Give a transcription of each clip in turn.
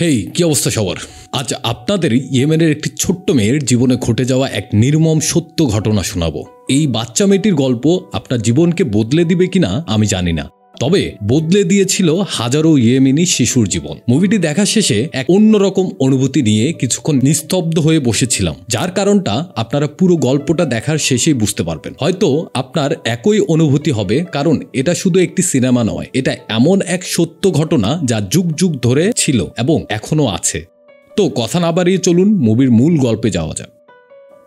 হেই, কি অবস্থা সবার? আজ আপনাদের ইয়েমেনের একটি ছোট্ট মেয়ের জীবনে ঘটে যাওয়া এক নির্মম সত্য ঘটনা শোনাবো। এই বাচ্চা মেয়েটির গল্প আপনার জীবনকে বদলে দিবে কিনা আমি জানি না, তবে বদলে দিয়েছিল হাজারো ইয়েমেনি শিশুর জীবন। মুভিটি দেখা শেষে এক অন্যরকম অনুভূতি নিয়ে কিছুক্ষণ নিস্তব্ধ হয়ে বসেছিলাম, যার কারণটা আপনারা পুরো গল্পটা দেখার শেষেই বুঝতে পারবেন। হয়তো আপনার একই অনুভূতি হবে, কারণ এটা শুধু একটি সিনেমা নয়, এটা এমন এক সত্য ঘটনা যা যুগ যুগ ধরে ছিল এবং এখনো আছে। তো কথা না বাড়িয়ে চলুন মুভির মূল গল্পে যাওয়া যাক।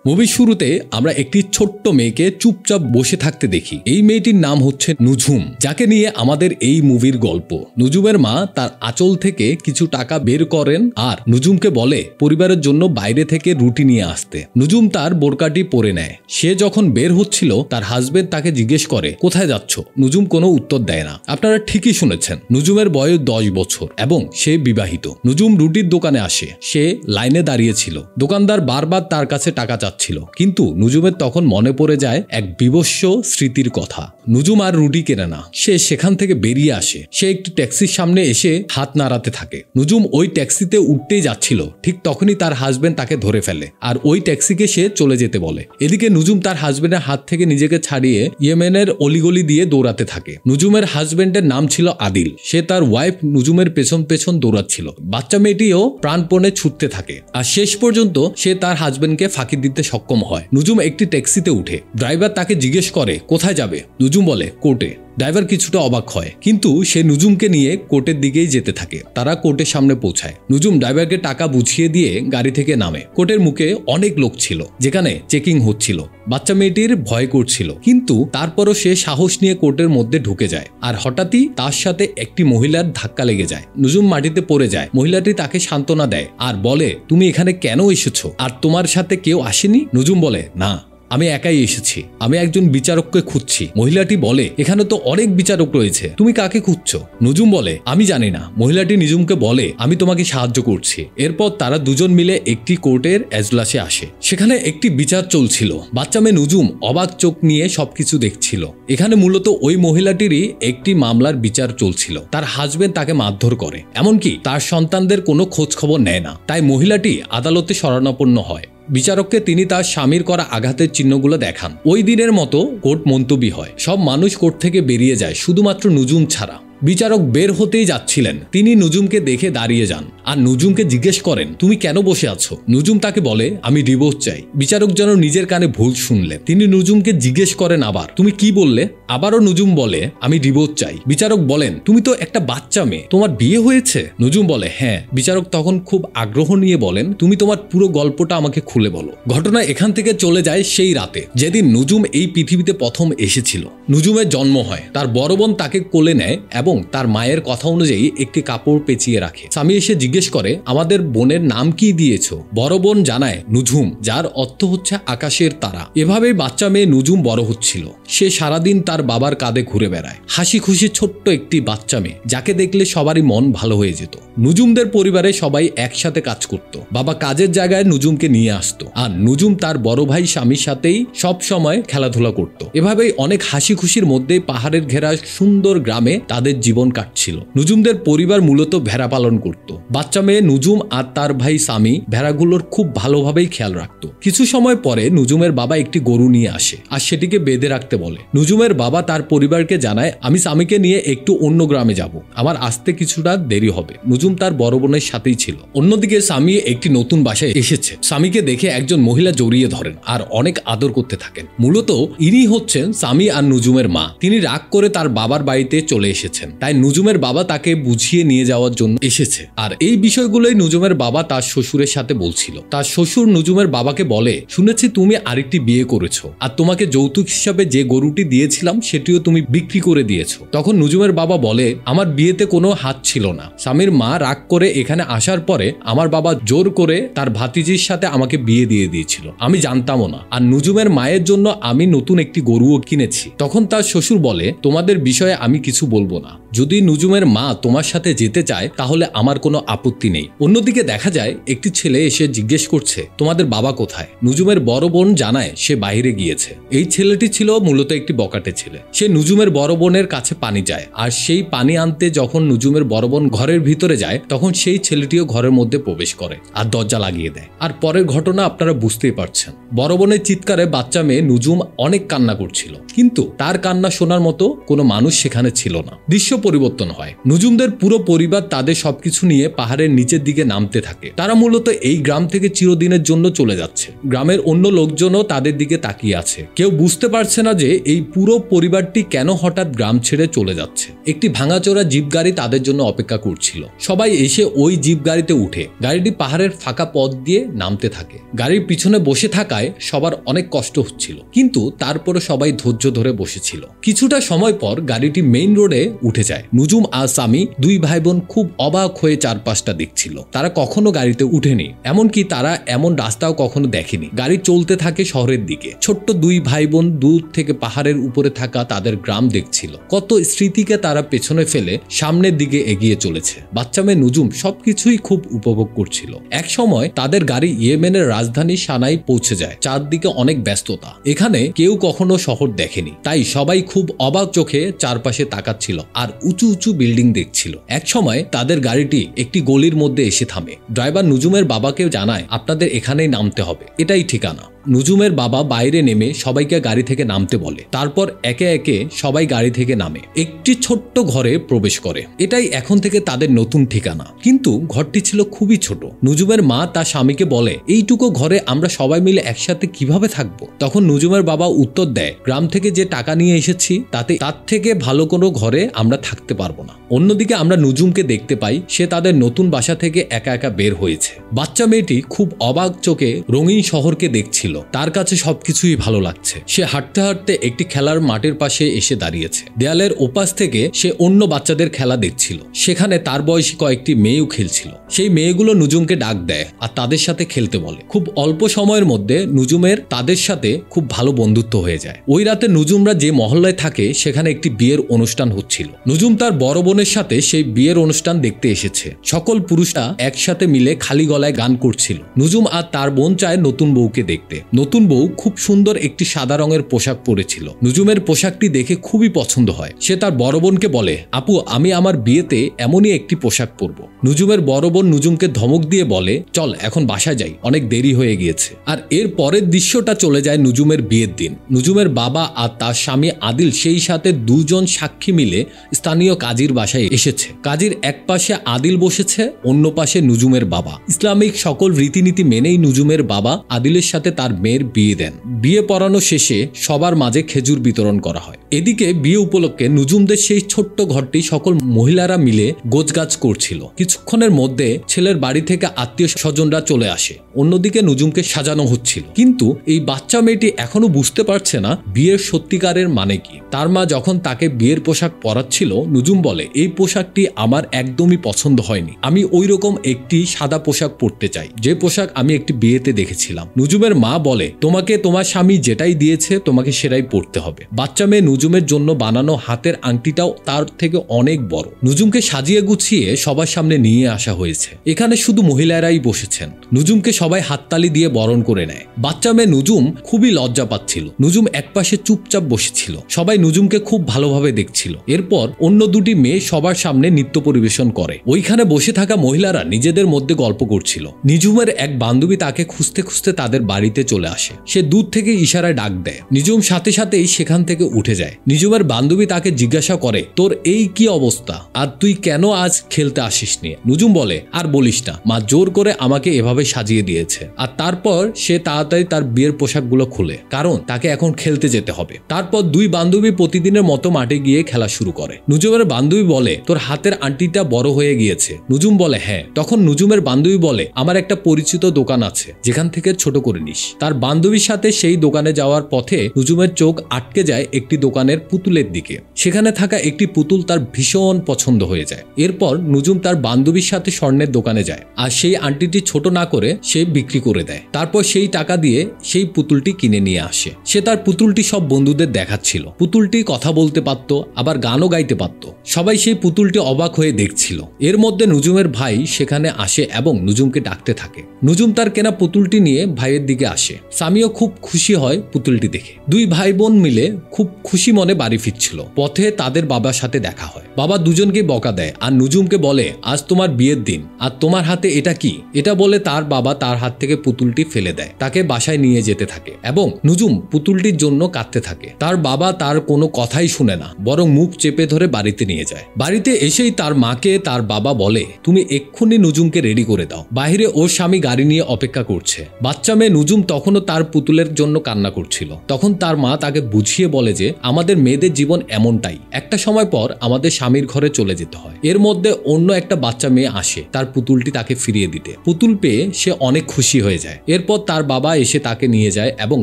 মুভির শুরুতে আমরা একটি ছোট্ট মেয়েকে চুপচাপ বসে থাকতে দেখি। এই মেয়েটির নাম হচ্ছে নুঝুম, যাকে নিয়ে আমাদের এই মুভির গল্প। নুজুমের মা তার আঁচল থেকে কিছু টাকা বের করেন আর নুজুমকে বলে পরিবারের জন্য বাইরে থেকে রুটি নিয়ে আসতে। নুজুম তার বোরকাটি পরে নেয়। সে যখন বের হচ্ছিল তার হাজবেন্ড তাকে জিজ্ঞেস করে কোথায় যাচ্ছ। নুজুম কোনো উত্তর দেয় না। আপনারা ঠিকই শুনেছেন, নুজুমের বয়স 10 বছর এবং সে বিবাহিত। নুজুম রুটির দোকানে আসে। সে লাইনে দাঁড়িয়েছিল। দোকানদার বারবার তার কাছে টাকা ছিল, কিন্তু নুজুমের তখন মনে পড়ে যায় এক বিভৎস স্মৃতির কথা। নুজুম আর রুটি কেনে না। সে সেখান থেকে বেরিয়ে আসে। সে একটি ট্যাক্সির সামনে এসে হাত নাড়াতে থাকে। নুজুম ওই ট্যাক্সিতে উঠতেই যাচ্ছিল, ঠিক তখনই তার হাজবেন্ড তাকে ধরে ফেলে আর ওই ট্যাক্সিকে সে চলে যেতে বলে। এদিকে নুজুম তার হাজবেন্ডের হাত থেকে নিজেকে ছাড়িয়ে ইয়েমেনের অলিগলি দিয়ে দৌড়াতে থাকে। নুজুমের হাজবেন্ডের নাম ছিল আদিল। সে তার ওয়াইফ নুজুমের পেছন পেছন দৌড়াচ্ছিল। বাচ্চা মেয়েটিও প্রাণপণে ছুটতে থাকে আর শেষ পর্যন্ত সে তার হাজবেন্ডকে ফাঁকি দিতে সক্ষম হয়। নুজুম একটি ট্যাক্সিতে উঠে। ড্রাইভার তাকে জিজ্ঞেস করে কোথায় যাবে। নুজুম বলে কোর্টে। ড্রাইভার কিছুটা অবাক হয়, কিন্তু সে নুজুমকে নিয়ে কোর্টের দিকেই যেতে থাকে। তারা কোর্টের সামনে পৌঁছায়। নুজুম ড্রাইভারকে টাকা বুঝিয়ে দিয়ে গাড়ি থেকে নামে। কোর্টের মুখে অনেক লোক ছিল, যেখানে চেকিং হচ্ছিল। বাচ্চা মেয়েটির ভয় করছিল, কিন্তু তারপরও সে সাহস নিয়ে কোর্টের মধ্যে ঢুকে যায়। আর হঠাৎই তার সাথে একটি মহিলার ধাক্কা লেগে যায়। নুজুম মাটিতে পড়ে যায়। মহিলাটি তাকে সান্ত্বনা দেয় আর বলে তুমি এখানে কেন এসেছো, আর তোমার সাথে কেউ আসেনি? নুজুম বলে না, আমি একাই এসেছি। আমি একজন বিচারককে খুঁজছি। মহিলাটি বলে এখানে তো অনেক বিচারক রয়েছে, তুমি কাকে খুঁজছো? নুজুম বলে আমি জানি না। মহিলাটি নিজুমকে বলে আমি তোমাকে সাহায্য করছি। এরপর তারা দুজন মিলে একটি কোর্টের এজলাসে আসে। সেখানে একটি বিচার চলছিল। বাচ্চা মেয়ে নুজুম অবাক চোখ নিয়ে সবকিছু দেখছিল। এখানে মূলত ওই মহিলাটিরই একটি মামলার বিচার চলছিল। তার হাজবেন্ড তাকে মারধর করে, এমনকি তার সন্তানদের কোনো খোঁজ খবর নেয় না। তাই মহিলাটি আদালতে শরণাপন্ন হয়। বিচারককে তিনি তার স্বামীর করা আঘাতের চিহ্নগুলো দেখান। ওই দিনের মতো কোর্ট মুলতবি হয়। সব মানুষ কোর্ট থেকে বেরিয়ে যায়, শুধুমাত্র নুজুম ছাড়া। বিচারক বের হতেই যাচ্ছিলেন, তিনি নুজুমকে দেখে দাঁড়িয়ে যান আর নুজুমকে জিজ্ঞেস করেন তুমি কেন বসে আছো। নুজুম তাকে বলে আমি ডিভোর্স চাই। বিচারক যেন নিজের কানে ভুল শুনলেন। তিনি নুজুমকে জিজ্ঞেস করেন আবার তুমি কি বললে। আবারও নুজুম বলে আমি ডিভোর্স চাই। বিচারক বলেন তুমি তো একটা বাচ্চা মেয়ে, তোমার বিয়ে হয়েছে? নুজুম বলে হ্যাঁ। বিচারক তখন খুব আগ্রহ নিয়ে বলেন তুমি তোমার পুরো গল্পটা আমাকে খুলে বলো। ঘটনা এখান থেকে চলে যায় সেই রাতে যেদিন নুজুম এই পৃথিবীতে প্রথম এসেছিল। নুজুমের জন্ম হয়। তার বড় বোন তাকে কোলে নেয় এবং তার মায়ের কথা অনুযায়ী একটি কাপড় পেঁচিয়ে রাখে। স্বামী এসে জিজ্ঞেস করে আমাদের বোনের নাম কি দিয়েছ। বড় বোন জানায় নুঝুম, যার অর্থ হচ্ছে আকাশের তারা। এভাবেই বাচ্চা মেয়ে নুজুম বড় হচ্ছিল। সে সারাদিন তার বাবার কাঁধে ঘুরে বেড়ায়, হাসি খুশি ছোট্ট একটি বাচ্চা মেয়ে, যাকে দেখলে সবারই মন ভালো হয়ে যেত। নুজুমদের পরিবারে সবাই একসাথে কাজ করত। বাবা কাজের জায়গায় নুজুমকে নিয়ে আসতো আর নুজুম তার বড় ভাই স্বামীর সাথেই সব সময় খেলাধুলা করত। এভাবেই অনেক হাসি খুশির মধ্যে পাহাড়ের ঘেরা সুন্দর গ্রামে তাদের জীবন কাটছিল। নুজুমদের পরিবার মূলত ভেড়া পালন করত। বাচ্চা মেয়ে নুজুম আর তার ভাই স্বামী ভেড়াগুলোর খুব ভালোভাবেই খেয়াল রাখত। কিছু সময় পরে নুজুমের বাবা একটি গরু নিয়ে আসে আর সেটিকে বেঁধে রাখতে বলে। নুজুমের বাবা তার পরিবারকে জানায় আমি স্বামীকে নিয়ে একটু অন্য গ্রামে যাব, আমার আসতে কিছুটা দেরি হবে। নুজুম তার বড় বোনের সাথেই ছিল। অন্যদিকে স্বামী একটি নতুন বাসায় এসেছে। স্বামীকে দেখে একজন মহিলা জড়িয়ে ধরেন আর অনেক আদর করতে থাকেন। মূলত ইনি হচ্ছেন স্বামী আর নুজুমের মা। তিনি রাগ করে তার বাবার বাড়িতে চলে এসেছেন, তাই নুজুমের বাবা তাকে বুঝিয়ে নিয়ে যাওয়ার জন্য এসেছে। আর এই বিষয়গুলোই নুজুমের বাবা তার শ্বশুরের সাথে বলছিল। তার শ্বশুর নুজুমের বাবাকে বলে শুনেছি তুমি আরেকটি বিয়ে করেছো আর তোমাকে যৌতুক হিসাবে যে গরুটি দিয়েছিলাম সেটিও তুমি বিক্রি করে দিয়েছো। তখন নুজুমের বাবা বলে আমার বিয়েতে কোনো হাত ছিল না। স্বামীর মা রাগ করে এখানে আসার পরে আমার বাবা জোর করে তার ভাতিজির সাথে আমাকে বিয়ে দিয়ে দিয়েছিল, আমি জানতামও না। আর নুজুমের মায়ের জন্য আমি নতুন একটি গরুও কিনেছি। তখন তার শ্বশুর বলে তোমাদের বিষয়ে আমি কিছু বলবো না। যদি নুজুমের মা তোমার সাথে যেতে চায় তাহলে আমার কোনো আপত্তি আপত্তি নেই। অন্যদিকে দেখা যায় একটি ছেলে এসে জিজ্ঞেস করছে, তোমাদের বাবা কোথায়? নুজুমের বড় বোন জানায় সে বাইরে গিয়েছে। এই ছেলেটি ছিল মূলত একটি বকাটে ছেলে। সে নুজুমের বড় বোনের কাছে পানি যায়, আর সেই পানি আনতে যখন নুজুমের বড় বোন ঘরের ভিতরে যায় তখন সেই ছেলেটিও ঘরের মধ্যে প্রবেশ করে আর দরজা লাগিয়ে দেয়। আর পরের ঘটনা আপনারা বুঝতেই পারছেন। বড় বোনের চিৎকারে বাচ্চা মেয়ে নুজুম অনেক কান্না করছিল, কিন্তু তার কান্না শোনার মতো কোনো মানুষ সেখানে ছিল না। দৃশ্য পরিবর্তন হয়। নুজুমদের পুরো পরিবার তাদের সবকিছু নিয়ে পাহাড়ের নিচের দিকে নামতে থাকে। তারা মূলত এই গ্রাম থেকে চিরদিনের জন্য চলে যাচ্ছে। গ্রামের অন্য লোকজনও তাদের দিকে তাকিয়ে আছে। কেউ বুঝতে পারছে না যে এই পুরো পরিবারটি কেন হঠাৎ গ্রাম ছেড়ে চলে যাচ্ছে। একটি ভাঙাচোরা জিপ গাড়ি তাদের জন্য অপেক্ষা করছিল। সবাই এসে ওই জিপ গাড়িতে উঠে গাড়িটি পাহাড়ের ফাঁকা পথ দিয়ে নামতে থাকে। গাড়ির পিছনে বসে থাকায় সবার অনেক কষ্ট হচ্ছিল, কিন্তু তারপরে সবাই ধৈর্য ধরে বসেছিল। কিছুটা সময় পর গাড়িটি মেইন রোডে উঠে যায়। নুজুম আর সামি দুই ভাই বোন খুব অবাক হয়ে চারপাশটা দেখছিল। তারা কখনো গাড়িতে উঠেনি, এমনকি তারা এমন রাস্তাও কখনো দেখেনি। গাড়ি চলতে থাকে শহরের দিকে। ছোট্ট দুই ভাই বোন দূর থেকে পাহাড়ের উপরে থাকা তাদের গ্রাম দেখছিল। কত স্মৃতিকে তারা পেছনে ফেলে সামনের দিকে এগিয়ে চলেছে। বাচ্চা মেয়ে নুজুম সবকিছুই খুব উপভোগ করছিল। এক সময় তাদের গাড়ি ইয়েমেনের রাজধানী সানায় পৌঁছে যায়। চারদিকে অনেক ব্যস্ততা। এখানে কেউ কখনো শহর দেখেনি, তাই সবাই খুব অবাক চোখে চারপাশে তাকাচ্ছিল আর উঁচু উঁচু বিল্ডিং দেখছিল। এক সময় তাদের গাড়িটি একটি গলির মধ্যে এসে থামে। ড্রাইভার নুজুমের বাবাকে জানায়, আপনাদের এখানেই নামতে হবে, এটাই ঠিকানা। নুজুমের বাবা বাইরে নেমে সবাইকে গাড়ি থেকে নামতে বলে। তারপর একে একে সবাই গাড়ি থেকে নামে একটি ছোট্ট ঘরে প্রবেশ করে। এটাই এখন থেকে তাদের নতুন ঠিকানা। কিন্তু ঘরটি ছিল খুবই ছোট। নুজুমের মা তার স্বামীকে বলে, এইটুকু ঘরে আমরা সবাই মিলে একসাথে কিভাবে থাকবো? তখন নুজুমের বাবা উত্তর দেয়, গ্রাম থেকে যে টাকা নিয়ে এসেছি তার থেকে ভালো কোনো ঘরে আমরা থাকতে পারবো না। অন্যদিকে আমরা নুজুমকে দেখতে পাই, সে তাদের নতুন বাসা থেকে একা একা বের হয়েছে। বাচ্চা মেয়েটি খুব অবাক চোখে রঙিন শহরকে দেখছিল। তার কাছে সবকিছুই ভালো লাগছে। সে হাঁটতে হাঁটতে একটি খেলার মাঠের পাশে এসে দাঁড়িয়েছে। দেয়ালের ওপাশ থেকে সে অন্য বাচ্চাদের খেলা দেখছিল। সেখানে তার বয়সী কয়েকটি মেয়েও খেলছিল। সেই মেয়েগুলো নুজুমকে ডাক দেয় আর তাদের সাথে খেলতে বলে। খুব অল্প সময়ের মধ্যে নুজুমের তাদের সাথে খুব ভালো বন্ধুত্ব হয়ে যায়। ওই রাতে নুজুমরা যে মহল্লায় থাকে সেখানে একটি বিয়ের অনুষ্ঠান হচ্ছিল। নুজুম তার বড় বোনের সাথে সেই বিয়ের অনুষ্ঠান দেখতে এসেছে। সকল পুরুষরা একসাথে মিলে খালি গলায় গান করছিল। নুজুম আর তার বোন চায় নতুন বউকে দেখতে। নতুন বউ খুব সুন্দর একটি সাদা রঙের পোশাক পরেছিল। নুজুমের পোশাকটি দেখে খুবই পছন্দ হয়। সে তার বড় বোনকে বলে, আপু আমি আমার বিয়েতে এমনই একটি পোশাক পরবো। নুজুমের বড় বোন নুজুমকে ধমক দিয়ে বলে, চল এখন বাসায় যাই, অনেক দেরি হয়ে গিয়েছে। আর এর পরের দৃশ্যটা চলে যায় নুজুমের বিয়ের দিন। নুজুমের বাবা আর তার স্বামী আদিল সেই সাথে দুজন সাক্ষী মিলে স্থানীয় কাজীর বাসায় এসেছে। কাজীর এক পাশে আদিল বসেছে, অন্য পাশে নুজুমের বাবা। ইসলামিক সকল রীতিনীতি মেনেই নুজুমের বাবা আদিলের সাথে তার মেয়ের বিয়ে দেন। বিয়ে পড়ানো শেষে সবার মাঝে খেজুর বিতরণ করা হয়। এদিকে বিয়ে উপলক্ষে নুজুমদের সেই ছোট্ট ঘরটি সকল মহিলারা মিলে গোছগাছ করছিল। কিছুক্ষণের মধ্যে ছেলের বাড়ি থেকে আত্মীয় স্বজনরা চলে আসে। অন্যদিকে নুজুমকে সাজানো হচ্ছিল। কিন্তু এই বাচ্চা মেয়েটি এখনো বুঝতে পারছে না বিয়ের সত্যিকারের মানে কি। তার মা যখন তাকে বিয়ের পোশাক পরাচ্ছিল, নুজুম বলে, এই পোশাকটি আমার একদমই পছন্দ হয়নি। আমি ওই রকম একটি সাদা পোশাক পরতে চাই, যে পোশাক আমি একটি বিয়েতে দেখেছিলাম। নুজুমের মা বলে, তোমাকে তোমার স্বামী যেটাই দিয়েছে তোমাকে সেটাই পরতে হবে। বাচ্চা মেয়ে নুজুমের জন্য বানানো হাতের আংটিটাও তার থেকে অনেক বড়। নুজুমকে সাজিয়ে গুছিয়ে সবার সামনে নিয়ে আসা হয়েছে। এখানে শুধু মহিলারাই বসেছেন। নুজুমকে সবাই হাততালি দিয়ে বরণ করে নেয়। বাচ্চা মেয়ে নুজুম খুবই লজ্জা পাচ্ছিল। নুজুম একপাশে চুপচাপ বসেছিল। সবাই নুজুমকে খুব ভালোভাবে দেখছিল। এরপর অন্য দুটি মেয়ে সবার সামনে নৃত্য পরিবেশন করে। ওইখানে বসে থাকা মহিলারা নিজেদের মধ্যে গল্প করছিল। নিঝুমের এক বান্ধবী তাকে খুঁজতে খুঁজতে তাদের বাড়িতে চলে আসে। সে দূর থেকে ইশারায় ডাক দেয়। নিঝুম সাথে সাথেই সেখান থেকে উঠে যায়। নিঝুমের বান্ধবী তাকে জিজ্ঞাসা করে, তোর এই কি অবস্থা, আর তুই কেন আজ খেলতে আসিস নিয়ে? নুজুম বলে, আর বলিস না, মা জোর করে আমাকে এভাবে সাজিয়ে দিয়েছে। আর তারপর সে তাড়াতাড়ি তার বিয়ের পোশাকগুলো খুলে, কারণ তাকে এখন খেলতে যেতে হবে। তারপর দুই বান্ধবী প্রতিদিনের মতো মাঠে গিয়ে খেলা শুরু করে। নুজুমের বান্ধবী বলে, তোর হাতের আংটিটা বড় হয়ে গিয়েছে। নুজুম বলে, হ্যাঁ। তখন নুজুমের বান্ধবী বলে, আমার একটা পরিচিত দোকান আছে, যেখান থেকে ছোট করে নিস। তার বান্ধবীর সাথে সেই দোকানে যাওয়ার পথে নুজুমের চোখ আটকে যায় একটি দোকানের পুতুলের দিকে। সেখানে থাকা একটি পুতুল তার ভীষণ পছন্দ হয়ে যায়। এরপর নুজুম তার বান্ধবীর সাথে স্বর্ণের দোকানে যায়, আর সেই আংটিটি ছোট না করে সে বিক্রি করে দেয়। তারপর সেই টাকা দিয়ে সেই পুতুলটি কিনে নিয়ে আসে। সে তার পুতুলটি সব বন্ধুদের দেখাচ্ছিল। পুতুলটি কথা বলতে পারত, আবার গানও গাইতে পারত। সবাই সেই পুতুলটি অবাক হয়ে দেখছিল। এর মধ্যে নুজুম নুজুমের ভাই সেখানে আসে এবং নুজুমকে ডাকতে থাকে। নুজুম তার কেনা পুতুলটি নিয়ে ভাইয়ের দিকে আসে। সামিও খুব খুশি হয় পুতুলটি দেখে। দুই ভাই বোন মিলে খুব খুশি মনে বাড়ি ফিরছিল। পথে তাদের বাবার সাথে দেখা হয়। বাবা দুজনকে বকা দেয় আর নুজুমকে বলে, আজ তোমার বিয়ের দিন আর তোমার হাতে এটা কি? এটা বলে তার বাবা তার হাত থেকে পুতুলটি ফেলে দেয়। তাকে বাসায় নিয়ে যেতে থাকে এবং নুজুম পুতুলটির জন্য কাঁদতে থাকে। তার বাবা তার কোনো কথাই শুনে না, বরং মুখ চেপে ধরে বাড়িতে নিয়ে যায়। বাড়িতে এসেই তার মাকে তার বাবা বলে, তুমি এক্ষুনি নুজুমকে রেডি করে দাও, বাইরে ওর স্বামী গাড়ি নিয়ে অপেক্ষা করছে। বাচ্চা মেয়ে নুজুম তখনও তার পুতুলের জন্য কান্না করছিল। তখন তার মা তাকে বুঝিয়ে বলে যে আমাদের মেয়েদের জীবন এমনটাই, একটা সময় পর আমাদের স্বামীর ঘরে চলে যেতে হয়। এর মধ্যে অন্য একটা বাচ্চা মেয়ে আসে তার পুতুলটি তাকে ফিরিয়ে দিতে। পুতুল পেয়ে সে অনেক খুশি হয়ে যায়। এরপর তার বাবা এসে তাকে নিয়ে যায় এবং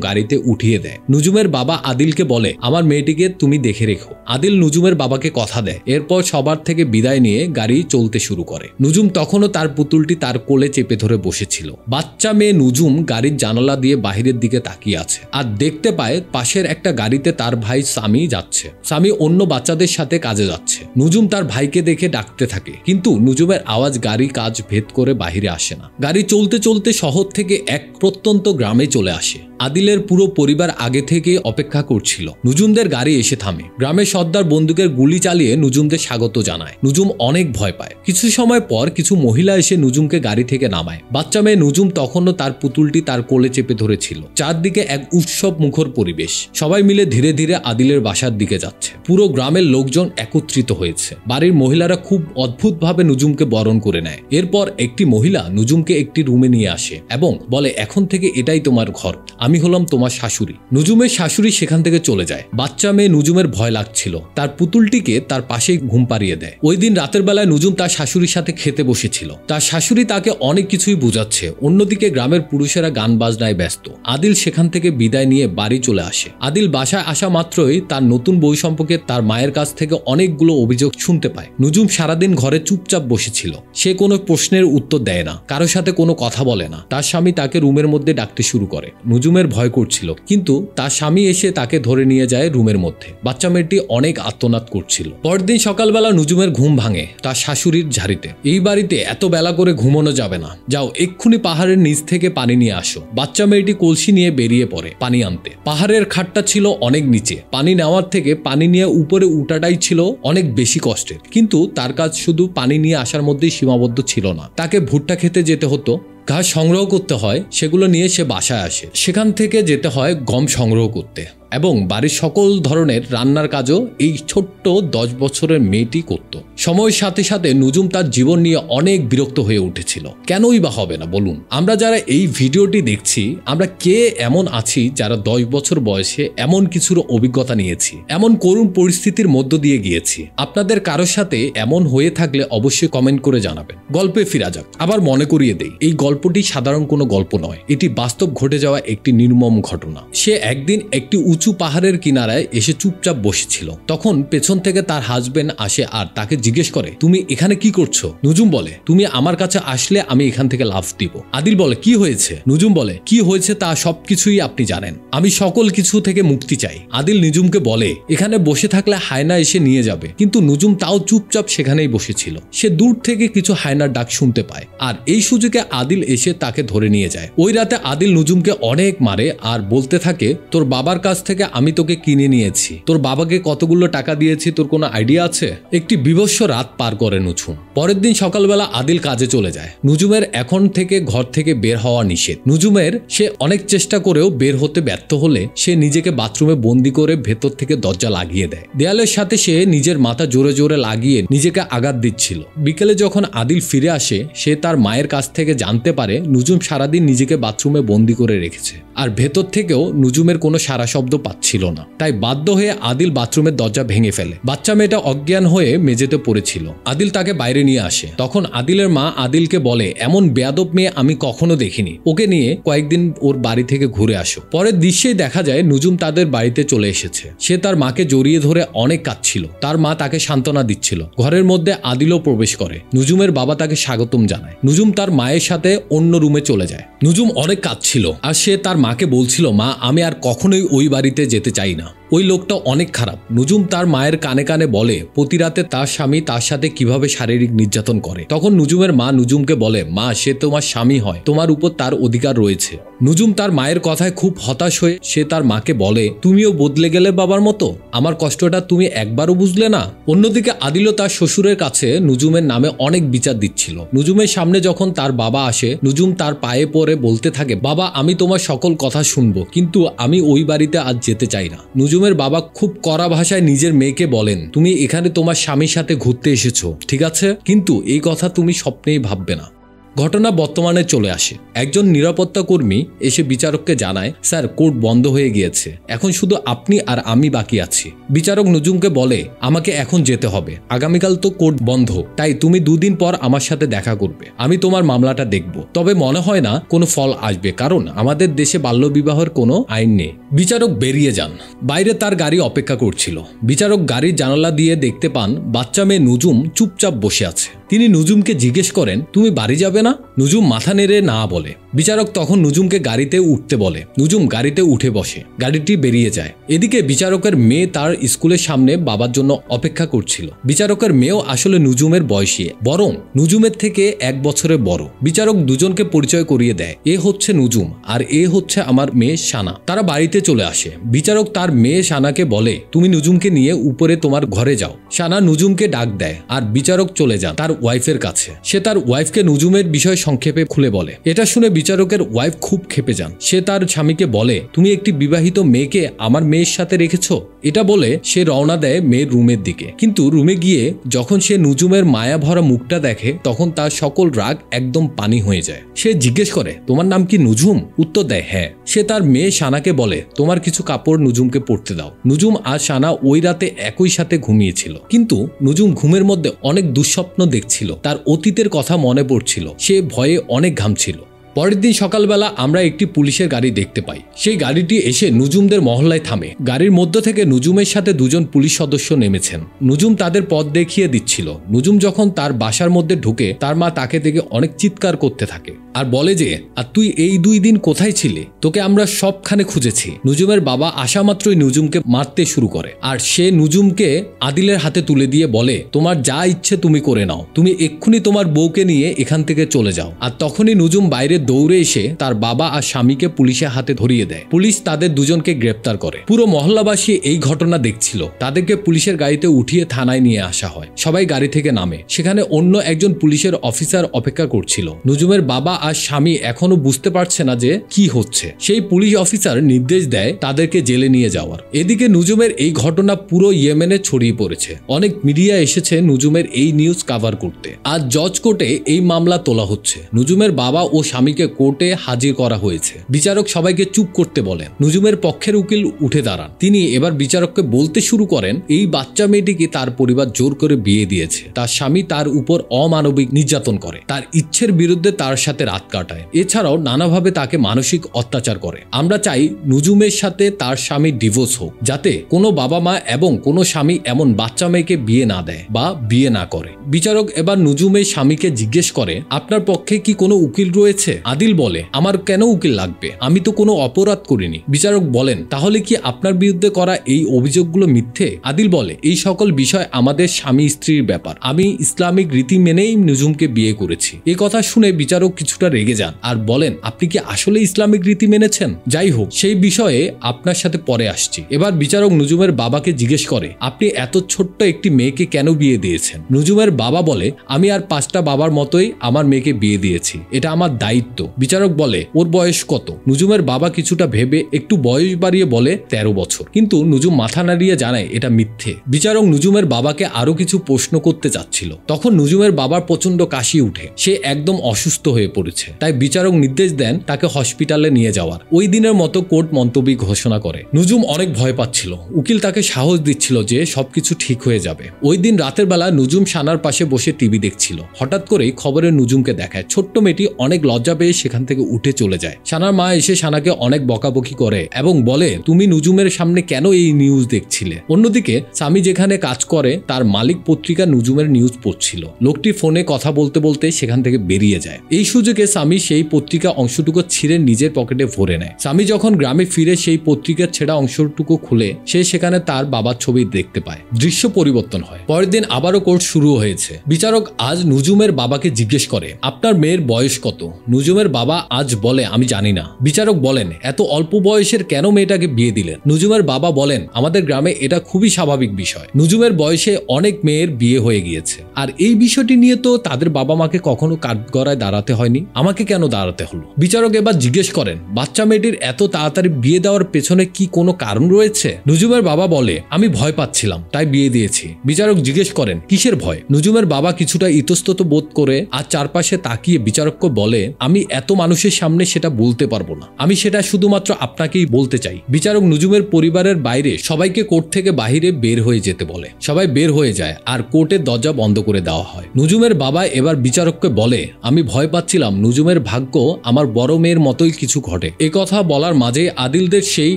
গাড়িতে উঠিয়ে দেয়। নুজুমের বাবা আদিলকে বলে, আমার মেয়েটিকে তুমি দেখে রেখো। আদিল নুজুমের বাবাকে কথা দেয়। এরপর সবার থেকে বিদায় নিয়ে গাড়ি চলতে শুরু করে। নুজুম তখনও তার পুতুলটি তার কোলে চেপে ধরে বসেছিল। বাচ্চা মেয়ে নুজুম গাড়ির জানালা দিয়ে বাহিরের দিকে তাকিয়ে আছে আর দেখতে পায় পাশের একটা গাড়িতে তার ভাই সামি যাচ্ছে। সামি অন্য বাচ্চাদের সাথে কাজে যাচ্ছে। নুজুম তার ভাইকে দেখে ডাকতে থাকে, কিন্তু নুজুমের আওয়াজ গাড়ি কাজ ভেদ করে বাহিরে আসে না। গাড়ি চলতে চলতে শহর থেকে এক প্রত্যন্ত গ্রামে চলে আসে। আদিলের পুরো পরিবার আগে থেকে অপেক্ষা করছিল। নুজুমদের গাড়ি এসে থামে। গ্রামের সর্দার বন্দুকের গুলি চালিয়ে নুজুমদের স্বাগত জানায়। নুজুম অনেক ভয় পায়। কিছু সময় পর কিছু মহিলা এসে নুজুমকে গাড়ি থেকে নামায়। বাচ্চা মেয়ে নুজুম তখনও তার পুতুলটি তার কোলে চেপে ধরেছিল। চারদিকে এক উৎসব মুখর পরিবেশ। সবাই মিলে ধীরে ধীরে আদিলের বাসার দিকে যাচ্ছে। পুরো গ্রামের লোকজন একত্রিত হয়েছে। বাড়ির মহিলারা খুব অদ্ভুতভাবে নুজুমকে বরণ করে নেয়। এরপর একটি মহিলা নুজুমকে একটি রুমে নিয়ে আসে এবং বলে, এখন থেকে এটাই তোমার ঘর, আমি হলাম তোমার শাশুড়ি। নুজুমের শাশুড়ি সেখান থেকে চলে যায়। বাচ্চা মেয়ে নুজুমের ভয় লাগছিল। তার পুতুলটিকে তার পাশেই ঘুম পাড়িয়ে দেয়। ওই দিন রাতের বেলায় নুজুম তার শাশুড়ির সাথে খেতে বসেছিল। তার শাশুড়ি তাকে অনেক কিছুই বোঝাচ্ছে। অন্যদিকে গ্রামের পুরুষেরা গান বাজনায় ব্যস্ত। আদিল সেখান থেকে বিদায় নিয়ে বাড়ি চলে আসে। আদিল বাসায় আসা মাত্রই তার নতুন বউ সম্পর্কে তার মায়ের কাছ থেকে অনেকগুলো অভিযোগ শুনতে পায়। নুজুম সারাদিন ঘরে চুপচাপ বসেছিল। সে কোনো প্রশ্নের উত্তর দেয় না, কারোর সাথে কোনো কথা বলে না। তার স্বামী তাকে রুমের মধ্যে ডাকতে শুরু করে। নুজুমের ভয় করছিল, কিন্তু তার স্বামী এসে তাকে ধরে নিয়ে যায় রুমের মধ্যে। বাচ্চা মেয়েটি অনেক আর্তনাদ করছিল। পরের দিন সকালবেলা নুজুমের ঘুম ভাঙে তার শাশুড়ির ঝাড়িতে। এই বাড়িতে এত বেলা করে ঘুমানো যাবে না, যাও এক্ষুনি পাহাড়ের নিচ থেকে পানি নিয়ে আসো। বাচ্চা মেয়েটি কলসি নিয়ে বেরিয়ে পড়ে পানি আনতে। পাহাড়ের খাটটা ছিল অনেক নিচে। পানি নেওয়ার থেকে পানি নিয়ে উপরে উঠাটাই ছিল অনেক বেশি কষ্টের। কিন্তু তার কাজ শুধু পানি নিয়ে আসার মধ্যেই সীমাবদ্ধ ছিল না। তাকে ভুট্টা খেতে যেতে হতো, ঘাস সংগ্রহ করতে হয়, সেগুলো নিয়ে সে বাসায় আসে। সেখান থেকে যেতে হয় গম সংগ্রহ করতে এবং বাড়ির সকল ধরনের রান্নার কাজও এই ছোট্ট 10 বছরের মেয়েটি করত। সময়ের সাথে সাথে নুজুম তার জীবন নিয়ে অনেক বিরক্ত হয়ে উঠেছিল। কেনই বা হবে না বলুন? আমরা যারা এই ভিডিওটি দেখছি, আমরা কে এমন আছি যারা 10 বছর বয়সে এমন কিছুর অভিজ্ঞতা নিয়েছি, এমন করুণ পরিস্থিতির মধ্য দিয়ে গিয়েছি? আপনাদের কারোর সাথে এমন হয়ে থাকলে অবশ্যই কমেন্ট করে জানাবেন। গল্পে ফিরা যাক। আবার মনে করিয়ে দেই, এই গল্পটি সাধারণ কোনো গল্প নয়, এটি বাস্তব ঘটে যাওয়া একটি নির্মম ঘটনা। সে একদিন একটি উঁচু পাহাড়ের কিনারায় এসে চুপচাপ বসেছিল। তখন পেছন থেকে তার হাজবেন্ড আসে আর তাকে জিজ্ঞেস করে, তুমি এখানে কি করছো? নুজুম বলে, তুমি আমার কাছে আসলে আমি এখান থেকে লাফ দিব। আদিল বলে, কি হয়েছে? নুজুম বলে, কি হয়েছে তা সবকিছুই আপনি জানেন, আমি সকল কিছু থেকে মুক্তি চাই। আদিল নুজুমকে বলে, এখানে বসে থাকলে হায়না এসে নিয়ে যাবে। কিন্তু নুজুম তাও চুপচাপ সেখানেই বসেছিল। সে দূর থেকে কিছু হায়নার ডাক শুনতে পায় আর এই সুযোগে আদিল এসে তাকে ধরে নিয়ে যায়। ওই রাতে আদিল নুজুমকে অনেক মারে আর বলতে থাকে, তোর বাবার কাছ থেকে আমি তোকে কিনে নিয়েছি, তোর বাবাকে কতগুলো টাকা দিয়েছি তোর কোনো আইডিয়া আছে? একটি বিভৎস রাত পার করে নুজুম। পরের দিন সকালবেলা আদিল কাজে চলে যায়। নুজুমের এখন থেকে ঘর থেকে বের হওয়া নিষেধ। নুজুমের সে অনেক চেষ্টা করেও বের হতে ব্যর্থ হলে সে নিজেকে বাথরুমে বন্দি করে ভেতর থেকে দরজা লাগিয়ে দেয়। দেয়ালের সাথে সে নিজের মাথা জোরে জোরে লাগিয়ে নিজেকে আঘাত দিচ্ছিল। বিকেলে যখন আদিল ফিরে আসে, সে তার মায়ের কাছ থেকে জানতে পারে নুজুম সারাদিন নিজেকে বাথরুমে বন্দি করে রেখেছে আর ভেতর থেকেও নুজুমের কোনো সারা শব্দ পাচ্ছিল না। তাই বাধ্য হয়ে আদিল বাথরুমের দরজা ভেঙে ফেলে। বাচ্চা মেয়েটা অজ্ঞান হয়ে মেঝেতে পড়েছিল। আদিল তাকে বাইরে নিয়ে আসে। তখন আদিলের মা আদিলকে বলে, এমন বেয়াদব মেয়ে আমি কখনো দেখিনি, ওকে নিয়ে কয়েকদিন ওর বাড়ি থেকে ঘুরে আসো। পরের দৃশ্যেই দেখা যায় নুজুম তাদের বাড়িতে চলে এসেছে। সে তার মাকে জড়িয়ে ধরে অনেক কাঁদছিল। তার মা তাকে সান্ত্বনা দিচ্ছিল। ঘরের মধ্যে আদিলও প্রবেশ করে। নুজুমের বাবা তাকে স্বাগতম জানায়। নুজুম তার মায়ের সাথে অন্য রুমে চলে যায়। নুজুম অনেক কাঁদছিল আর সে তার মাকে বলছিল, মা আমি আর কখনোই ওই বাড়িতে যেতে চাই না, ওই লোকটা অনেক খারাপ। নুজুম তার মায়ের কানে কানে বলে প্রতি রাতে তার স্বামী তার সাথে কিভাবে শারীরিক নির্যাতন করে। তখন নুজুমের মা নুজুমকে বলে, মা, সে তোমার স্বামী হয়, তোমার উপর তার অধিকার রয়েছে। নুজুম তার মায়ের কথায় খুব হতাশ হয়ে সে তার মাকে বলে, তুমিও বদলে গেলে বাবার মতো, আমার কষ্টটা তুমি একবারও বুঝলে না। অন্যদিকে আদিলও তার শ্বশুরের কাছে নুজুমের নামে অনেক বিচার দিচ্ছিল। নুজুমের সামনে যখন তার বাবা আসে, নুজুম তার পায়ে পড়ে বলতে থাকে, বাবা, আমি তোমার সকল কথা শুনবো, কিন্তু আমি ওই বাড়িতে আজ যেতে চাই না। নুজুমের বাবা খুব কড়া ভাষায় নিজের মেয়েকে বলেন, তুমি এখানে তোমার স্বামীর সাথে ঘুরতে এসেছো, ঠিক আছে, কিন্তু এই কথা তুমি স্বপ্নেই ভাববে না। ঘটনা বর্তমানে চলে আসে। একজন নিরাপত্তা কর্মী এসে বিচারককে জানায়, স্যার, কোর্ট বন্ধ হয়ে গিয়েছে, এখন শুধু আপনি আর আমি বাকি আছি। বিচারক নুজুমকে বলে, আমাকে এখন যেতে হবে, আগামীকাল তো কোর্ট বন্ধ, তাই তুমি 2 দিন পর আমার সাথে দেখা করবে, আমি তোমার মামলাটা দেখব। তবে মনে হয় না কোনো ফল আসবে, কারণ আমাদের দেশে বাল্যবিবাহের কোনো আইন নেই। বিচারক বেরিয়ে যান। বাইরে তার গাড়ি অপেক্ষা করছিল। বিচারক গাড়ির জানালা দিয়ে দেখতে পান বাচ্চা মেয়ে নুজুম চুপচাপ বসে আছে। তিনি নুজুমকে জিজ্ঞেস করেন, তুমি বাড়ি যাবে না? নুজুম মাথা নেড়ে না বলে। বিচারক তখন নুজুমকে গাড়িতে উঠতে বলে। নুজুম গাড়িতে উঠে বসে। গাড়িটি বেরিয়ে যায়। এদিকে বিচারকের মেয়ে তার স্কুলের সামনে বাবার জন্য অপেক্ষা করছিল। বিচারকের মেয়েও আসলে নুজুমের বয়সী, বরং নুজুমের থেকে 1 বছরের বড়। বিচারক দুজনকে পরিচয় করিয়ে দেয়, এ হচ্ছে নুজুম আর এ হচ্ছে আমার মেয়ে শানা। তারা বাড়িতে চলে আসে। বিচারক তার মেয়ে শানাকে বলে, তুমি নুজুমকে নিয়ে উপরে তোমার ঘরে যাও। শানা নুজুমকে ডাক দেয় আর বিচারক চলে যান তার ওয়াইফের কাছে। সে তার ওয়াইফকে নুজুমের বিষয় সংক্ষেপে খুলে বলে। এটা শুনে বিচারকের ওয়াইফ খুব ক্ষেপে যান। সে তার স্বামীকে বলে, তুমি একটি বিবাহিত মেয়েকে আমার মেয়ের সাথে রেখেছো। এটা বলে সে রওনা দেয় মেয়ের রুমের দিকে। কিন্তু রুমে গিয়ে যখন সে নুজুমের মায়া ভরা মুখটা দেখে, তখন তার সকল রাগ একদম পানি হয়ে যায়। সে জিজ্ঞেস করে, তোমার নাম কি নুজুম? উত্তর দেয়, হ্যাঁ। সে তার মেয়ে শানাকে বলে, তোমার কিছু কাপড় নুজুমকে পরতে দাও। নুজুম আর শানা ওই রাতে একই সাথে ঘুমিয়েছিল, কিন্তু নুজুম ঘুমের মধ্যে অনেক দুঃস্বপ্ন দেখছিল। তার অতীতের কথা মনে পড়ছিল। সে ভয়ে অনেক ঘামছিল। পরের দিন সকালবেলা আমরা একটি পুলিশের গাড়ি দেখতে পাই। সেই গাড়িটি এসে নুজুমদের মহল্লায় থামে। গাড়ির মধ্য থেকে নুজুমের সাথে 2 জন পুলিশ সদস্য নেমেছেন। নুজুম তাদের পথ দেখিয়ে দিচ্ছিল। নুজুম যখন তার বাসার মধ্যে ঢুকে, তার মা তাকে দেখে অনেক চিৎকার করতে থাকে আর বলে যে, আর তুই এই 2 দিন কোথায় ছিলে? তোকে আমরা সবখানে খুঁজেছি। নুজুমের বাবা আসা মাত্রই নুজুমকে মারতে শুরু করে আর সে নুজুমকে আদিলের হাতে তুলে দিয়ে বলে, তোমার যা ইচ্ছে তুমি করে নাও, তুমি এক্ষুনি তোমার বউকে নিয়ে এখান থেকে চলে যাও। আর তখনই নুজুম বাইরে দৌড়ে এসে তার বাবা আর স্বামীকে পুলিশের হাতে ধরিয়ে দেয়। পুলিশ তাদের দুজনকে গ্রেপ্তার করে। পুরো মহল্লাবাসী এই ঘটনা দেখছিল। তাদেরকে পুলিশের গাড়িতে উঠিয়ে থানায় নিয়ে আসা হয়। সবাই গাড়ি থেকে নামে। সেখানে অন্য একজন পুলিশের অফিসার অপেক্ষা করছিল। নুজুমের বাবা আর স্বামী এখনো বুঝতে পারছে না যে কি হচ্ছে। সেই পুলিশ অফিসার নির্দেশ দেয় তাদেরকে জেলে নিয়ে যাওয়ার। এদিকে নুজুমের এই ঘটনা পুরো ইয়েমেনে ছড়িয়ে পড়েছে। অনেক মিডিয়া এসেছে নুজুমের এই নিউজ কভার করতে। আজ জজ কোর্টে এই মামলা তোলা হচ্ছে। নুজুমের বাবা ও স্বামীকে কোর্টে হাজির করা হয়েছে। বিচারক সবাইকে চুপ করতে বলেন। নুজুমের পক্ষের উকিল উঠে দাঁড়ান। তিনি এবার বিচারককে বলতে শুরু করেন, এই বাচ্চা মেয়েটিকে তার পরিবার জোর করে বিয়ে দিয়েছে। তার স্বামী তার উপর অমানবিক নির্যাতন করে, তার ইচ্ছের বিরুদ্ধে তার সাথে রাত কাটায়, এছাড়াও নানাভাবে তাকে মানসিক অত্যাচার করে। আমরা চাই নুজুমের সাথে তার স্বামীর ডিভোর্স হোক, যাতে কোনো বাবা মা এবং কোনো স্বামী এমন বাচ্চা মেয়েকে বিয়ে না দেয় বা বিয়ে না করে। বিচারক এবার নুজুমের স্বামীকে জিজ্ঞেস করে, আপনার পক্ষে কি কোনো উকিল রয়েছে? আদিল বলে, আমার কেন উকিল লাগবে, আমি তো কোনো অপরাধ করিনি। বিচারক বলেন, তাহলে কি আপনার বিরুদ্ধে করা এই অভিযোগগুলো মিথ্যে? আদিল বলে, এই সকল বিষয় আমাদের স্বামী স্ত্রীর ব্যাপার, আমি ইসলামিক রীতি মেনেই নুজুমকে বিয়ে করেছি। এই কথা শুনে বিচারক কিছুটা রেগে যান আর বলেন, আপনি কি আসলে ইসলামিক রীতি মেনেছেন? যাই হোক, সেই বিষয়ে আপনার সাথে পরে আসছি। এবার বিচারক নুজুমের বাবাকে জিজ্ঞেস করে, আপনি এত ছোট্ট একটি মেয়েকে কেন বিয়ে দিয়েছেন? নুজুমের বাবা বলে, আমি আর 5টা বাবার মতোই আমার মেয়েকে বিয়ে দিয়েছি, এটা আমার দায়িত্ব। বিচারক বলে, ওর বয়স কত? নুজুমের বাবা কিছুটা ভেবে একটু বয়স বাড়িয়ে বলে 13 বছর, কিন্তু নুজুম মাথা নাড়িয়ে জানায় এটা মিথ্যে। বিচারক নুজুমের বাবাকে আরো কিছু প্রশ্ন করতে চাচ্ছিল। তখন নুজুমের বাবার প্রচন্ড কাশি উঠে, সে একদম অসুস্থ হয়ে পড়েছে। তাই বিচারক নির্দেশ দেন তাকে হসপিটালে নিয়ে যাওয়ার। ওই দিনের মতো কোর্ট মন্তব্য ঘোষণা করে। নুজুম অনেক ভয় পাচ্ছিল। উকিল তাকে সাহস দিচ্ছিল যে সবকিছু ঠিক হয়ে যাবে। ওই দিন রাতের বেলা নুজুম শানার পাশে বসে টিভি দেখছিল। হঠাৎ করেই খবরে নুজুমকে দেখায়। ছোট্ট মেয়েটি অনেক লজ্জা পেয়ে সেখান থেকে উঠে চলে যায়। শানার মা এসে শানাকে অনেক বকাবকি করে এবং বলে, তুমি নুজুমের সামনে কেন এই নিউজ দেখছিলে? অন্যদিকে স্বামী যেখানে কাজ করে তার মালিক পত্রিকা নুজুমের নিউজ পড়ছিল। লোকটি ফোনে কথা বলতে বলতে সেখান থেকে বেরিয়ে যায়। এই সুযোগে আজকে স্বামী সেই পত্রিকা অংশটুকু ছিঁড়ে নিজের পকেটে ভরে নেয়। স্বামী যখন গ্রামে ফিরে সেই পত্রিকার ছেঁড়া অংশটুকু খুলে সে সেখানে তার বাবার ছবি দেখতে পায়। দৃশ্য পরিবর্তন হয়। পরের দিন আবারও কোর্ট শুরু হয়েছে। বিচারক আজ নুজুমের বাবাকে জিজ্ঞেস করে, আপনার মেয়ের বয়স কত? নুজুমের বাবা আজ বলে, আমি জানি না। বিচারক বলেন, এত অল্প বয়সের কেন মেয়েটাকে বিয়ে দিলেন? নুজুমের বাবা বলেন, আমাদের গ্রামে এটা খুবই স্বাভাবিক বিষয়। নুজুমের বয়সে অনেক মেয়ের বিয়ে হয়ে গিয়েছে, আর এই বিষয়টি নিয়ে তো তাদের বাবা মাকে কখনো কাঠগড়ায় দাঁড়াতে হয়নি, আমাকে কেন দাঁড়াতে হলো? বিচারক এবার জিজ্ঞেস করেন, বাচ্চা মেয়েটির এত তাড়াতাড়ি বিয়ে দেওয়ার পেছনে কি কোনো কারণ রয়েছে? নুজুমের বাবা বলে, আমি ভয় পাচ্ছিলাম তাই বিয়ে দিয়েছি। বিচারক জিজ্ঞেস করেন, কিসের ভয়? নুজুমের বাবা কিছুটা ইতস্তত বোধ করে আর চারপাশে তাকিয়ে বিচারককে বলে, আমি এত মানুষের সামনে সেটা বলতে পারবো না, আমি সেটা শুধুমাত্র আপনাকেই বলতে চাই। বিচারক নুজুমের পরিবারের বাইরে সবাইকে কোর্ট থেকে বাহিরে বের হয়ে যেতে বলে। সবাই বের হয়ে যায় আর কোর্টের দরজা বন্ধ করে দেওয়া হয়। নুজুমের বাবা এবার বিচারককে বলে, আমি ভয় পাচ্ছিলাম নুজুমের ভাগ্য আমার বড় মেয়ের মতোই কিছু ঘটে। এ কথা বলার মাঝে আদিলদের সেই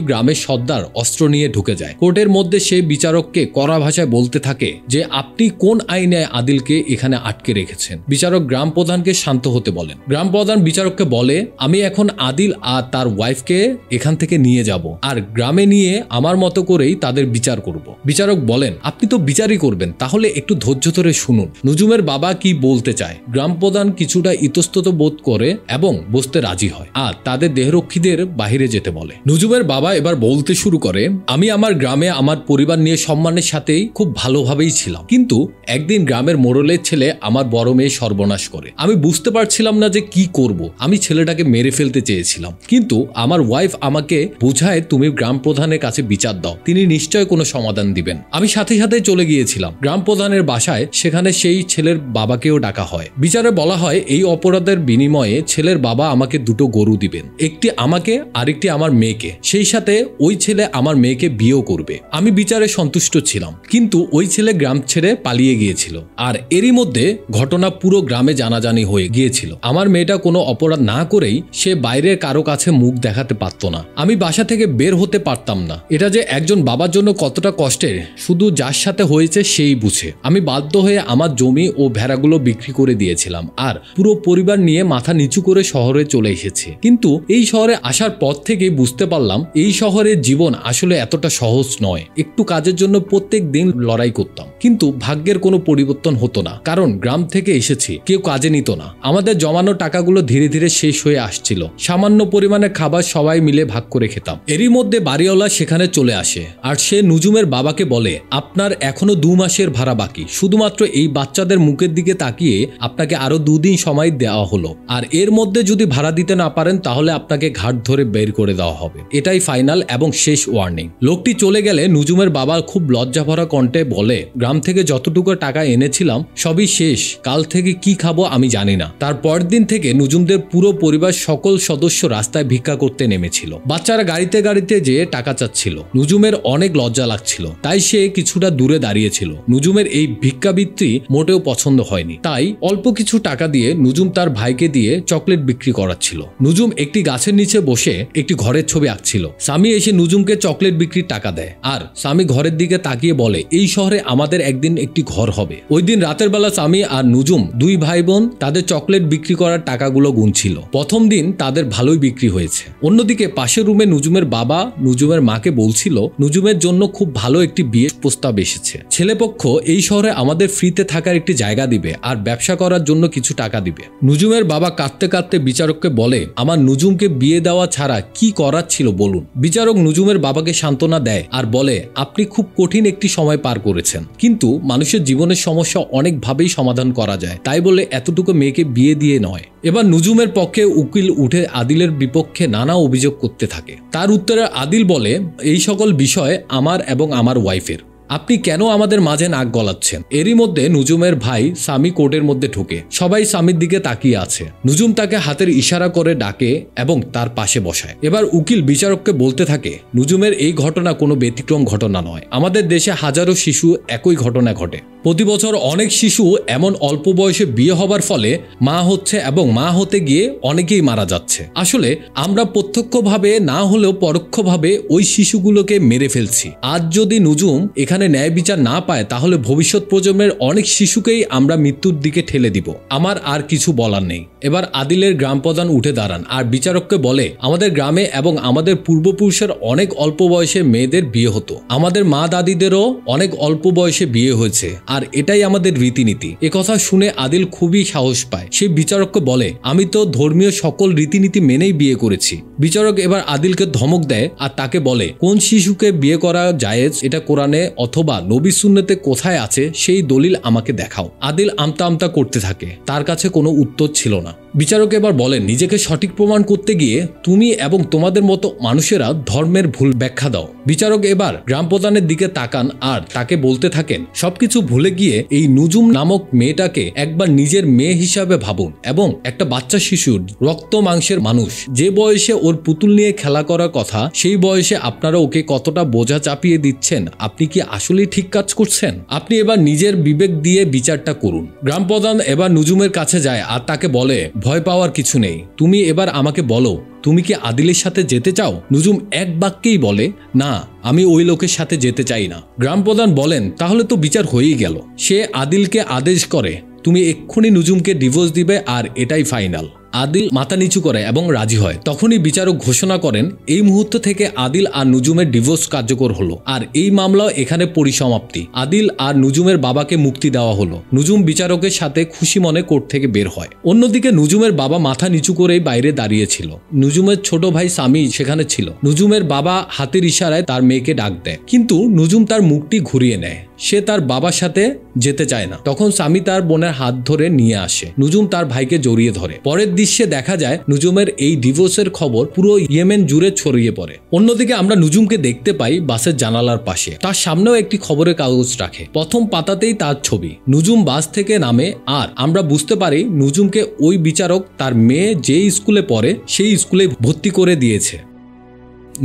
গ্রামের সর্দার অস্ত্র নিয়ে ঢুকে যায়। কোর্টের মধ্যে সে বিচারককে কড়া ভাষায় বলতে থাকে যে আপনি কোন আইনে আদিলকে এখানে আটকে রেখেছেন। বিচারক গ্রাম প্রধানকে শান্ত হতে বলেন। গ্রাম প্রধান বিচারককে বলে, আমি এখন আদিল আর তার ওয়াইফকে এখান থেকে নিয়ে যাব আর গ্রামে নিয়ে আমার মতো করেই তাদের বিচার করব। বিচারক বলেন, আপনি তো বিচারই করবেন, তাহলে একটু ধৈর্য ধরে শুনুন নুজুমের বাবা কি বলতে চায়। গ্রাম প্রধান কিছুটা ইতস্তত বোধ করে এবং বসতে রাজি হয় আর তাদের দেহরক্ষীদের বাহিরে যেতে বলে। নুজুমের বাবা এবার বলতে শুরু করে, আমি আমার গ্রামে আমার পরিবার নিয়ে সম্মানের সাথেই খুব ভালোভাবেই ছিলাম, কিন্তু একদিন গ্রামের মোড়লের ছেলে আমার বড় মেয়ে সর্বনাশ করে। আমি বুঝতে পারছিলাম না যে কি করব। আমি ছেলেটাকে মেরে ফেলতে চেয়েছিলাম, কিন্তু আমার ওয়াইফ আমাকে বোঝায় তুমি গ্রাম প্রধানের কাছে বিচার দাও, তিনি নিশ্চয় কোনো সমাধান দিবেন। আমি সাথে সাথে চলে গিয়েছিলাম গ্রাম প্রধানের বাসায়, সেখানে সেই ছেলের বাবাকেও ডাকা হয়। বিচারে বলা হয় এই অপরাধের বিনিময়ে ছেলের বাবা আমাকে দুটো গরু দিবেন, একটি আমাকে আরেকটি আমার মেয়েকে, সেই সাথে ওই ছেলে আমার মেয়েকে বিয়েও করবে। আমি বিচারে সন্তুষ্ট ছিলাম, কিন্তু ওই ছেলে গ্রাম ছেড়ে পালিয়ে গিয়েছিল আর এরই মধ্যে ঘটনা পুরো গ্রামে জানাজানি হয়ে গিয়েছিল। আমার মেয়েটা কোনো অপরাধ না করেই সে বাইরের কারো কাছে মুখ দেখাতে পারত না। আমি বাসা থেকে বের হতে পারতাম না। এটা যে একজন বাবার জন্য কতটা কষ্টের শুধু যার সাথে হয়েছে সেই বুঝে। আমি বাধ্য হয়ে আমার জমি ও ভেড়াগুলো বিক্রি করে দিয়েছিলাম আর পুরো পরিবার নিয়ে মাথা নিচু করে শহরে চলে এসেছি। কিন্তু এই শহরে আসার পর থেকেই বুঝতে পারলাম এই শহরের জীবন আসলে এতটা সহজ নয়। একটু কাজের জন্য প্রত্যেক দিন লড়াই করতাম, কিন্তু ভাগ্যের কোনো পরিবর্তন হতো না, কারণ গ্রাম থেকে এসেছি, কেউ কাজে নিত না। আমাদের জমানো টাকাগুলো ধীরে ধীরে শেষ হয়ে আসছিল। সামান্য পরিমাণে খাবার সবাই মিলে ভাগ করে খেতাম। এরই মধ্যে বাড়িওয়ালা সেখানে চলে আসে আর সে নুজুমের বাবাকে বলে, আপনার এখনো 2 মাসের ভাড়া বাকি, শুধুমাত্র এই বাচ্চাদের মুখের দিকে তাকিয়ে আপনাকে আরো 2 দিন সময় দেওয়া হলো, আর এর মধ্যে যদি ভাড়া দিতে না পারেন তাহলে আপনাকে ঘাট ধরে বের করে দেওয়া হবে। এটাই ফাইনাল এবং শেষ ওয়ার্নিং। লোকটি চলে গেলে নুজুমের বাবা খুব লজ্জা ভরা কণ্ঠে বলে, গ্রাম থেকে যতটুকু টাকা এনেছিলাম সবই শেষ, কাল থেকে কি খাবো আমি জানি না। তার পরের দিন থেকে নুজুমদের পুরো পরিবার সকল সদস্য রাস্তায় ভিক্ষা করতে নেমেছিল। বাচ্চারা গাড়িতে গাড়িতে যেয়ে টাকা চাচ্ছিল। নুজুমের অনেক লজ্জা লাগছিল, তাই সে কিছুটা দূরে দাঁড়িয়েছিল। নুজুমের এই ভিক্ষাবৃত্তি মোটেও পছন্দ হয়নি, তাই অল্প কিছু টাকা দিয়ে নুজুম তার ভাইকে দিয়ে চকলেট বিক্রি করাচ্ছিল। নুজুম একটি গাছের নিচে বসে একটি ঘরের ছবি আঁকছিল। স্বামী এসে নুজুমকে চকলেট বিক্রির টাকা দেয় আর স্বামী ঘরের দিকে তাকিয়ে বলে, এই শহরে আমাদের একদিন একটি ঘর হবে। ওই দিন রাতের বেলা স্বামী আর নুজুম 2 ভাই বোন তাদের চকলেট বিক্রি করার টাকাগুলো গুনছিল। প্রথম দিন তাদের ভালোই বিক্রি হয়েছে। অন্যদিকে পাশের রুমে নুজুমের বাবা নুজুমের মাকে বলছিল, নুজুমের জন্য খুব ভালো একটি বিয়ের প্রস্তাব এসেছে। ছেলেপক্ষ এই শহরে আমাদের ফ্রিতে থাকার একটি জায়গা দিবে আর ব্যবসা করার জন্য কিছু টাকা দিবে। নুজুমের বাবা কাঁদতে কাঁদতে বিচারককে বলে, আমার নুজুমকে বিয়ে দেওয়া ছাড়া কি করার ছিল বলুন। বিচারক নুজুমের বাবাকে সান্ত্বনা দেয় আর বলে, আপনি খুব কঠিন একটি সময় পার করেছেন, কিন্তু মানুষের জীবনের সমস্যা অনেকভাবেই সমাধান করা যায়, তাই বলে এতটুকু মেয়েকে বিয়ে দিয়ে নয়। এবার নুজুমের পক্ষে উকিল উঠে আদিলের বিপক্ষে নানা অভিযোগ করতে থাকে। তার উত্তরে আদিল বলে, এই সকল বিষয় আমার এবং আমার ওয়াইফের, আপনি কেন আমাদের মাঝে নাক গলাচ্ছেন? এরই মধ্যে নুজুমের ভাই স্বামী কোর্টের মধ্যে ঢোকে। সবাই স্বামীর দিকে তাকিয়ে আছে। নুজুম তাকে হাতের ইশারা করে ডাকে এবং তার পাশে বসায়। এবার উকিল বিচারককে বলতে থাকে, নুজুমের এই ঘটনা কোনো ব্যতিক্রম ঘটনা নয়। আমাদের দেশে হাজারো শিশু একই ঘটনা ঘটে। প্রতি বছর অনেক শিশু এমন অল্প বয়সে বিয়ে হবার ফলে মা হচ্ছে এবং মা হতে গিয়ে অনেকেই মারা যাচ্ছে। আসলে আমরা প্রত্যক্ষভাবে না হলেও পরোক্ষভাবে ওই শিশুগুলোকে মেরে ফেলছি। আজ যদি নুজুম এখানে এখানে ন্যায় বিচার না পায় তাহলে ভবিষ্যৎ প্রজন্মের অনেক শিশুকেই আমরা মৃত্যুর দিকে ঠেলে দিব। আমার আর কিছু বলার নেই। এবার আদিলের গ্রাম প্রধান উঠে দাঁড়ান আর বিচারককে বলে, আমাদের গ্রামে এবং আমাদের পূর্বপুরুষের অনেক অল্প বয়সে মেয়েদের বিয়ে হতো, আমাদের মা দাদিদেরও অনেক অল্প বয়সে বিয়ে হয়েছে, আর এটাই আমাদের রীতিনীতি। একথা শুনে আদিল খুবই সাহস পায়। সে বিচারককে বলে, আমি তো ধর্মীয় সকল রীতিনীতি মেনেই বিয়ে করেছি। বিচারক এবার আদিলকে ধমক দেয় আর তাকে বলে, কোন শিশুকে বিয়ে করা জায়েজ এটা কোরআনে অথবা নবী সুন্নতে কোথায় আছে সেই দলিল আমাকে দেখাও। আদিল আমতা আমতা করতে থাকে, তার কাছে কোনো উত্তর ছিল না। বিচারক এবার বলেন, নিজেকে সঠিক প্রমাণ করতে গিয়ে তুমি এবং তোমাদের মতো মানুষেরা ধর্মের ভুল ব্যাখ্যা দাও। বিচারক এবার গ্রাম প্রধানের দিকে তাকান আর তাকে বলতে থাকেন, সবকিছু ভুলে গিয়ে এই নুজুম নামক মেয়েটাকে একবার নিজের মেয়ে হিসাবে ভাবুন এবং একটা বাচ্চা শিশুর রক্ত মাংসের মানুষ যে বয়সে ওর পুতুল নিয়ে খেলা করার কথা, সেই বয়সে আপনারা ওকে কতটা বোঝা চাপিয়ে দিচ্ছেন। আপনি কি আসলেই ঠিক কাজ করছেন? আপনি এবার নিজের বিবেক দিয়ে বিচারটা করুন। গ্রাম প্রধান এবার নুজুমের কাছে যায় আর তাকে বলে, ভয় পাওয়ার কিছু নেই, তুমি এবার আমাকে বলো, তুমি কি আদিলের সাথে যেতে চাও? নুজুম এক বাক্যেই বলে, না, আমি ওই লোকের সাথে যেতে চাই না। গ্রাম প্রধান বলেন, তাহলে তো বিচার হয়েই গেল। সে আদিলকে আদেশ করে, তুমি এক্ষুনি নুজুমকে ডিভোর্স দিবে আর এটাই ফাইনাল। আদিল মাথা নিচু করে এবং রাজি হয়। তখনই বিচারক ঘোষণা করেন, এই মুহূর্ত থেকে আদিল আর নুজুমের ডিভোর্স কার্যকর হলো আর এই মামলাও এখানে পরিসমাপ্তি। আদিল আর নুজুমের বাবাকে মুক্তি দেওয়া হলো। নুজুম বিচারকের সাথে খুশি মনে কোর্ট থেকে বের হয়। অন্যদিকে নুজুমের বাবা মাথা নিচু করেই বাইরে দাঁড়িয়েছিল। নুজুমের ছোট ভাই সামি সেখানে ছিল। নুজুমের বাবা হাতের ইশারায় তার মেয়েকে ডাক দেয়, কিন্তু নুজুম তার মুখটি ঘুরিয়ে নেয়। সে তার বাবার সাথে যেতে চায় না। তখন সামি তার বোনের হাত ধরে নিয়ে আসে। নুজুম তার ভাইকে জড়িয়ে ধরে। পরের দৃশ্যে দেখা যায় নুজুমের এই ডিভোর্সের খবর পুরো ইয়েমেন জুড়ে ছড়িয়ে পড়ে। অন্যদিকে আমরা নুজুমকে দেখতে পাই বাসের জানালার পাশে। তার সামনেও একটি খবরের কাগজ রাখে। প্রথম পাতাতেই তার ছবি। নুজুম বাস থেকে নামে আর আমরা বুঝতে পারি নুজুমকে ওই বিচারক তার মেয়ে যে স্কুলে পড়ে সেই স্কুলে ভর্তি করে দিয়েছে।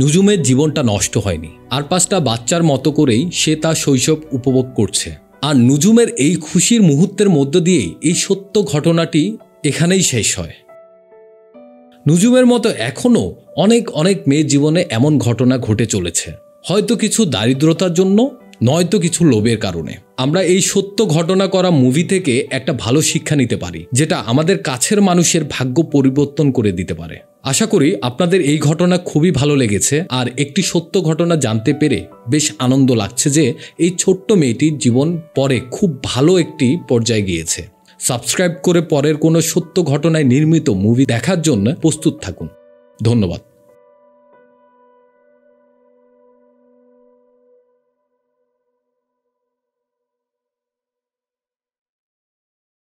নুজুমের জীবনটা নষ্ট হয়নি, আর 5টা বাচ্চার মতো করেই সে তার শৈশব উপভোগ করছে। আর নুজুমের এই খুশির মুহূর্তের মধ্য দিয়েই এই সত্য ঘটনাটি এখানেই শেষ হয়। নুজুমের মতো এখনও অনেক অনেক মেয়ের জীবনে এমন ঘটনা ঘটে চলেছে, হয়তো কিছু দারিদ্রতার জন্য, নয়তো কিছু লোভের কারণে। আমরা এই সত্য ঘটনা করা মুভি থেকে একটা ভালো শিক্ষা নিতে পারি, যেটা আমাদের কাছের মানুষের ভাগ্য পরিবর্তন করে দিতে পারে। আশা করি আপনাদের এই ঘটনা খুবই ভালো লেগেছে আর একটি সত্য ঘটনা জানতে পেরে বেশ আনন্দ লাগছে যে এই ছোট্ট মেয়েটির জীবন পরে খুব ভালো একটি পর্যায়ে গিয়েছে। সাবস্ক্রাইব করে পরের কোনো সত্য ঘটনায় নির্মিত মুভি দেখার জন্য প্রস্তুত থাকুন। ধন্যবাদ।